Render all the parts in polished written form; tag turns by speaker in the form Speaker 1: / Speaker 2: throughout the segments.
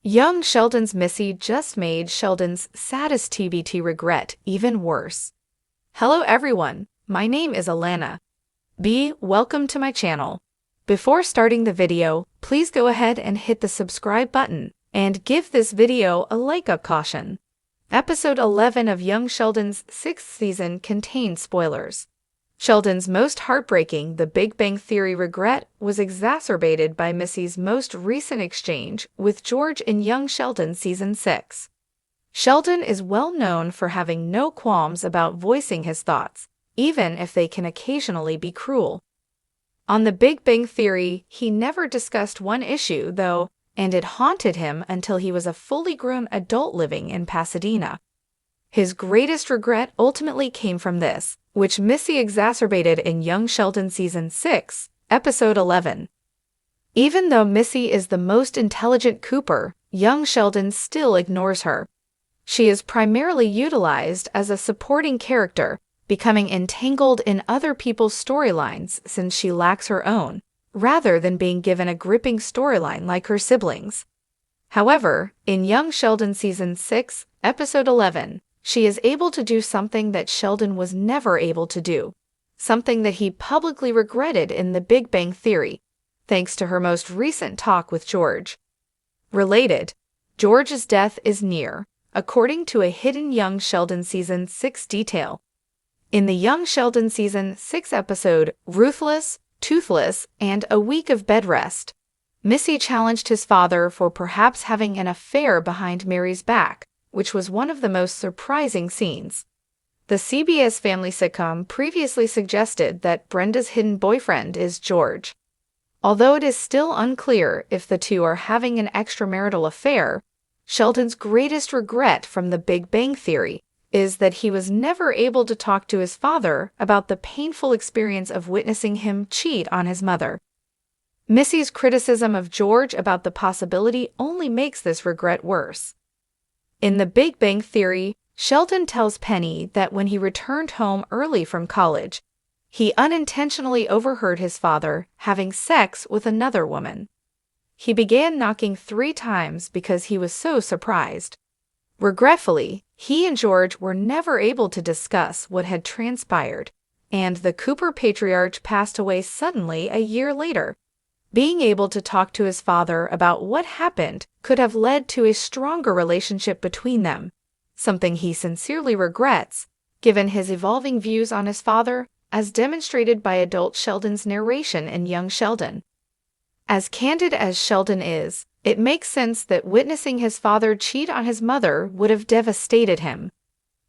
Speaker 1: Young Sheldon's Missy just made Sheldon's saddest TBT regret even worse. Hello everyone, my name is Alana. Welcome to my channel. Before starting the video, please go ahead and hit the subscribe button and give this video a like-up caution. Episode 11 of Young Sheldon's 6th season contains spoilers. Sheldon's most heartbreaking The Big Bang Theory regret was exacerbated by Missy's most recent exchange with George in Young Sheldon Season 6. Sheldon is well known for having no qualms about voicing his thoughts, even if they can occasionally be cruel. On The Big Bang Theory, he never discussed one issue, though, and it haunted him until he was a fully grown adult living in Pasadena. His greatest regret ultimately came from this, which Missy exacerbated in Young Sheldon Season 6, Episode 11. Even though Missy is the most intelligent Cooper, Young Sheldon still ignores her. She is primarily utilized as a supporting character, becoming entangled in other people's storylines since she lacks her own, rather than being given a gripping storyline like her siblings. However, in Young Sheldon Season 6, Episode 11, she is able to do something that Sheldon was never able to do, something that he publicly regretted in The Big Bang Theory, thanks to her most recent talk with George. Related, George's death is near, according to a hidden Young Sheldon Season 6 detail. In the Young Sheldon Season 6 episode, Ruthless, Toothless, and A Week of Bed Rest, Missy challenged his father for perhaps having an affair behind Mary's back, which was one of the most surprising scenes. The CBS family sitcom previously suggested that Brenda's hidden boyfriend is George. Although it is still unclear if the two are having an extramarital affair, Sheldon's greatest regret from The Big Bang Theory is that he was never able to talk to his father about the painful experience of witnessing him cheat on his mother. Missy's criticism of George about the possibility only makes this regret worse. In The Big Bang Theory, Sheldon tells Penny that when he returned home early from college, he unintentionally overheard his father having sex with another woman. He began knocking 3 times because he was so surprised. Regretfully, he and George were never able to discuss what had transpired, and the Cooper patriarch passed away suddenly a year later. Being able to talk to his father about what happened could have led to a stronger relationship between them, something he sincerely regrets, given his evolving views on his father, as demonstrated by adult Sheldon's narration in Young Sheldon. As candid as Sheldon is, it makes sense that witnessing his father cheat on his mother would have devastated him.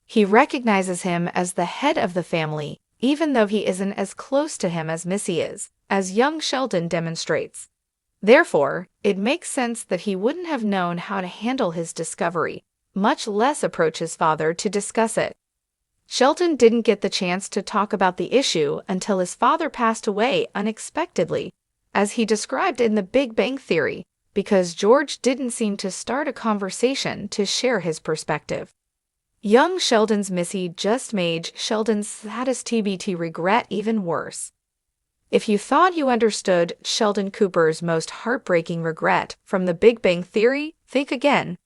Speaker 1: He recognizes him as the head of the family, even though he isn't as close to him as Missy is, as Young Sheldon demonstrates. Therefore, it makes sense that he wouldn't have known how to handle his discovery, much less approach his father to discuss it. Sheldon didn't get the chance to talk about the issue until his father passed away unexpectedly, as he described in The Big Bang Theory, because George didn't seem to start a conversation to share his perspective. Young Sheldon's Missy just made Sheldon's saddest TBT regret even worse. If you thought you understood Sheldon Cooper's most heartbreaking regret from The Big Bang Theory, think again.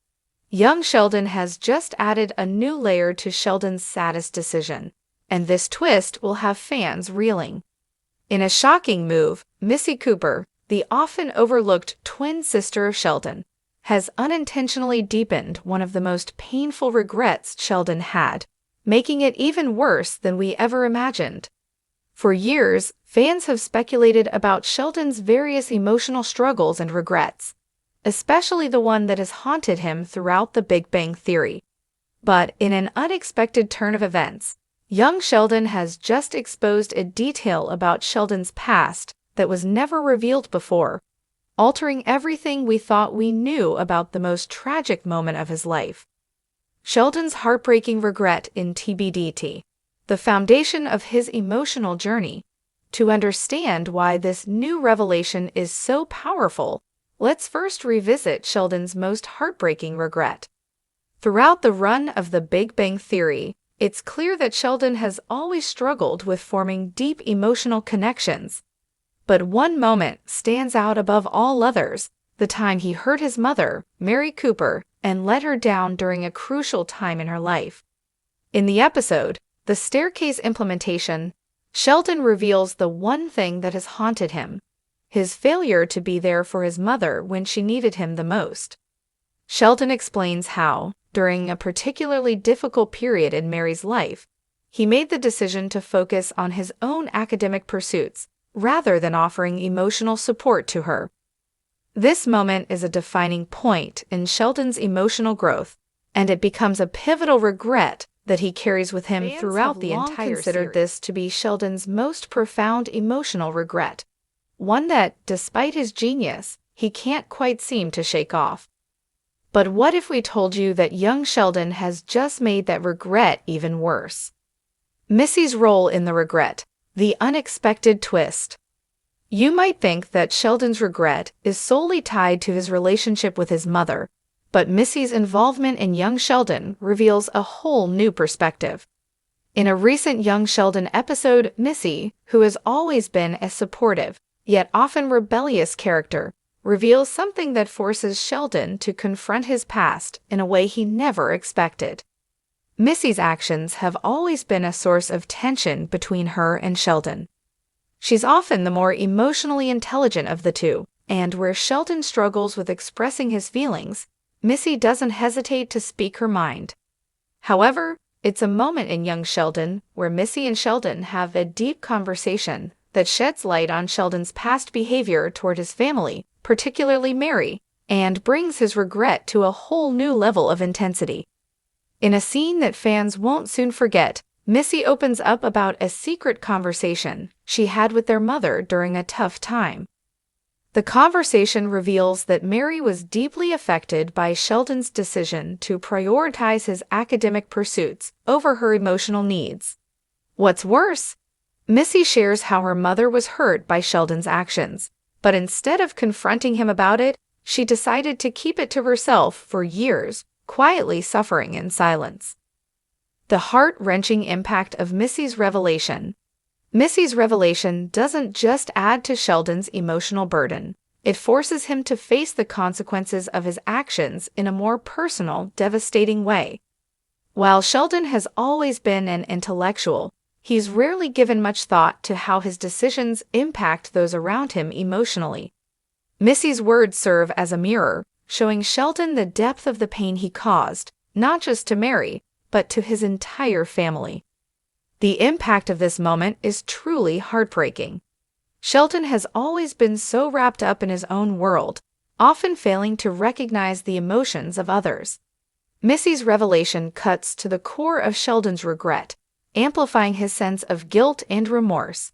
Speaker 1: Young Sheldon has just added a new layer to Sheldon's saddest decision, and this twist will have fans reeling. In a shocking move, Missy Cooper, the often overlooked twin sister of Sheldon, has unintentionally deepened one of the most painful regrets Sheldon had, making it even worse than we ever imagined. For years, fans have speculated about Sheldon's various emotional struggles and regrets, especially the one that has haunted him throughout The Big Bang Theory. But in an unexpected turn of events, Young Sheldon has just exposed a detail about Sheldon's past that was never revealed before, altering everything we thought we knew about the most tragic moment of his life. Sheldon's heartbreaking regret in TBDT, the foundation of his emotional journey. To understand why this new revelation is so powerful, let's first revisit Sheldon's most heartbreaking regret. Throughout the run of The Big Bang Theory, it's clear that Sheldon has always struggled with forming deep emotional connections. But one moment stands out above all others, the time he hurt his mother, Mary Cooper, and let her down during a crucial time in her life. In the episode, The Staircase Implementation, Sheldon reveals the one thing that has haunted him: his failure to be there for his mother when she needed him the most. Sheldon explains how, during a particularly difficult period in Mary's life, he made the decision to focus on his own academic pursuits rather than offering emotional support to her. This moment is a defining point in Sheldon's emotional growth, and it becomes a pivotal regret that he carries with him throughout the entire series. Considered this to be Sheldon's most profound emotional regret, one that, despite his genius, he can't quite seem to shake off. But what if we told you that young Sheldon has just made that regret even worse? Missy's role in the regret, the unexpected twist. You might think that Sheldon's regret is solely tied to his relationship with his mother, but Missy's involvement in young Sheldon reveals a whole new perspective. In a recent Young Sheldon episode, Missy, who has always been a supportive, yet often rebellious character, reveals something that forces Sheldon to confront his past in a way he never expected. Missy's actions have always been a source of tension between her and Sheldon. She's often the more emotionally intelligent of the two, and where Sheldon struggles with expressing his feelings, Missy doesn't hesitate to speak her mind. However, it's a moment in young Sheldon where Missy and Sheldon have a deep conversation that sheds light on Sheldon's past behavior toward his family, particularly Mary, and brings his regret to a whole new level of intensity. In a scene that fans won't soon forget, Missy opens up about a secret conversation she had with their mother during a tough time. The conversation reveals that Mary was deeply affected by Sheldon's decision to prioritize his academic pursuits over her emotional needs. What's worse, Missy shares how her mother was hurt by Sheldon's actions, but instead of confronting him about it, she decided to keep it to herself for years, quietly suffering in silence. The heart-wrenching impact of Missy's revelation. Missy's revelation doesn't just add to Sheldon's emotional burden. It forces him to face the consequences of his actions in a more personal, devastating way. While Sheldon has always been an intellectual, he's rarely given much thought to how his decisions impact those around him emotionally. Missy's words serve as a mirror, showing Sheldon the depth of the pain he caused, not just to Mary, but to his entire family. The impact of this moment is truly heartbreaking. Sheldon has always been so wrapped up in his own world, often failing to recognize the emotions of others. Missy's revelation cuts to the core of Sheldon's regret, amplifying his sense of guilt and remorse.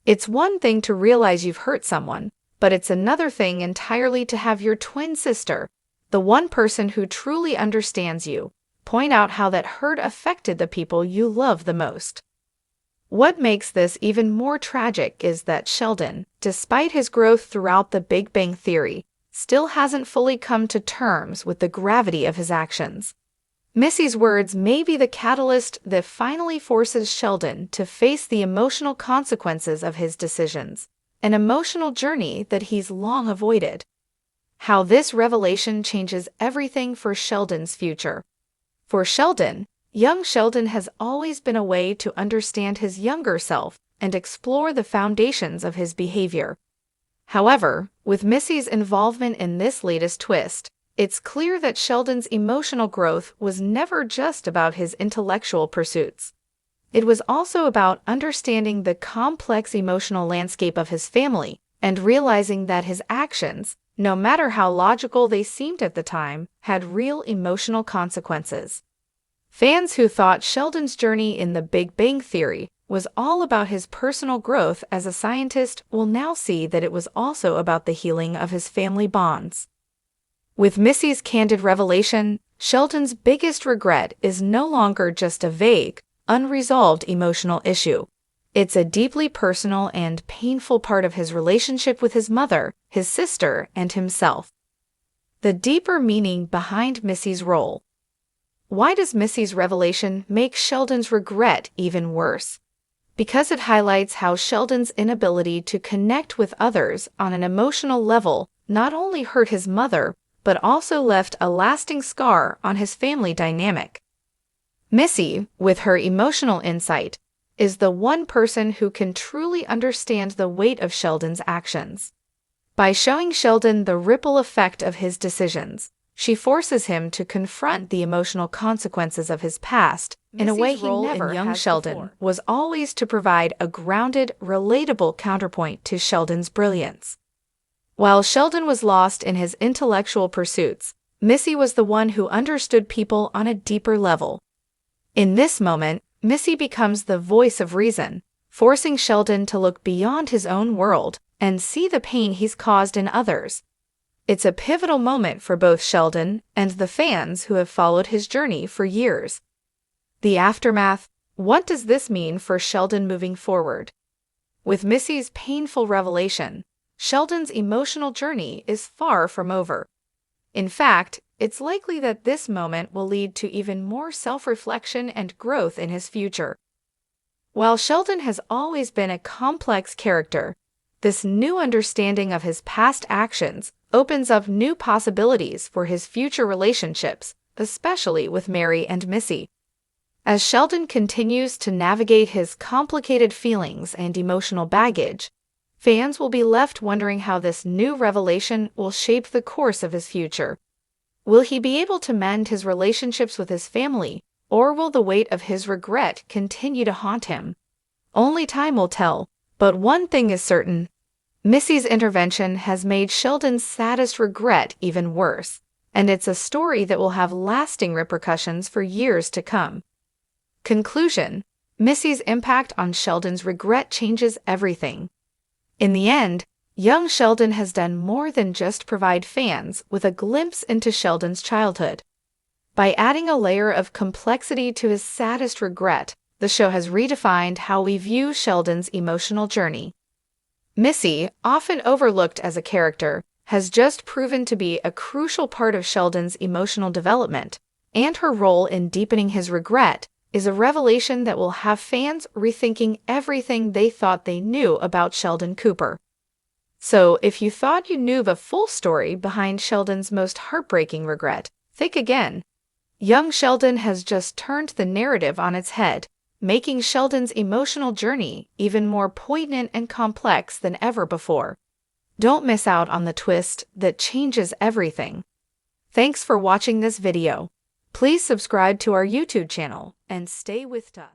Speaker 1: It's one thing to realize you've hurt someone, but it's another thing entirely to have your twin sister, the one person who truly understands you, point out how that hurt affected the people you love the most. What makes this even more tragic is that Sheldon, despite his growth throughout The Big Bang Theory, still hasn't fully come to terms with the gravity of his actions. Missy's words may be the catalyst that finally forces Sheldon to face the emotional consequences of his decisions, an emotional journey that he's long avoided. How this revelation changes everything for Sheldon's future. For Sheldon, young Sheldon has always been a way to understand his younger self and explore the foundations of his behavior. However, with Missy's involvement in this latest twist, it's clear that Sheldon's emotional growth was never just about his intellectual pursuits. It was also about understanding the complex emotional landscape of his family and realizing that his actions, no matter how logical they seemed at the time, had real emotional consequences. Fans who thought Sheldon's journey in The Big Bang Theory was all about his personal growth as a scientist will now see that it was also about the healing of his family bonds. With Missy's candid revelation, Sheldon's biggest regret is no longer just a vague, unresolved emotional issue. It's a deeply personal and painful part of his relationship with his mother, his sister, and himself. The deeper meaning behind Missy's role. Why does Missy's revelation make Sheldon's regret even worse? Because it highlights how Sheldon's inability to connect with others on an emotional level not only hurt his mother, but also left a lasting scar on his family dynamic. Missy, with her emotional insight, is the one person who can truly understand the weight of Sheldon's actions. By showing Sheldon the ripple effect of his decisions, she forces him to confront the emotional consequences of his past in a way he never has. Young Sheldon was always to provide a grounded, relatable counterpoint to Sheldon's brilliance. While Sheldon was lost in his intellectual pursuits, Missy was the one who understood people on a deeper level. In this moment, Missy becomes the voice of reason, forcing Sheldon to look beyond his own world and see the pain he's caused in others. It's a pivotal moment for both Sheldon and the fans who have followed his journey for years. The aftermath. What does this mean for Sheldon moving forward? With Missy's painful revelation, Sheldon's emotional journey is far from over. In fact, it's likely that this moment will lead to even more self-reflection and growth in his future. While Sheldon has always been a complex character, this new understanding of his past actions opens up new possibilities for his future relationships, especially with Mary and Missy. As Sheldon continues to navigate his complicated feelings and emotional baggage, fans will be left wondering how this new revelation will shape the course of his future. Will he be able to mend his relationships with his family, or will the weight of his regret continue to haunt him? Only time will tell, but one thing is certain: Missy's intervention has made Sheldon's saddest regret even worse, and it's a story that will have lasting repercussions for years to come. Conclusion: Missy's impact on Sheldon's regret changes everything. In the end, young Sheldon has done more than just provide fans with a glimpse into Sheldon's childhood. By adding a layer of complexity to his saddest regret, the show has redefined how we view Sheldon's emotional journey. Missy, often overlooked as a character, has just proven to be a crucial part of Sheldon's emotional development, and her role in deepening his regret is a revelation that will have fans rethinking everything they thought they knew about Sheldon Cooper. So, if you thought you knew the full story behind Sheldon's most heartbreaking regret, think again. Young Sheldon has just turned the narrative on its head, making Sheldon's emotional journey even more poignant and complex than ever before. Don't miss out on the twist that changes everything. Thanks for watching this video. Please subscribe to our YouTube channel and stay with us.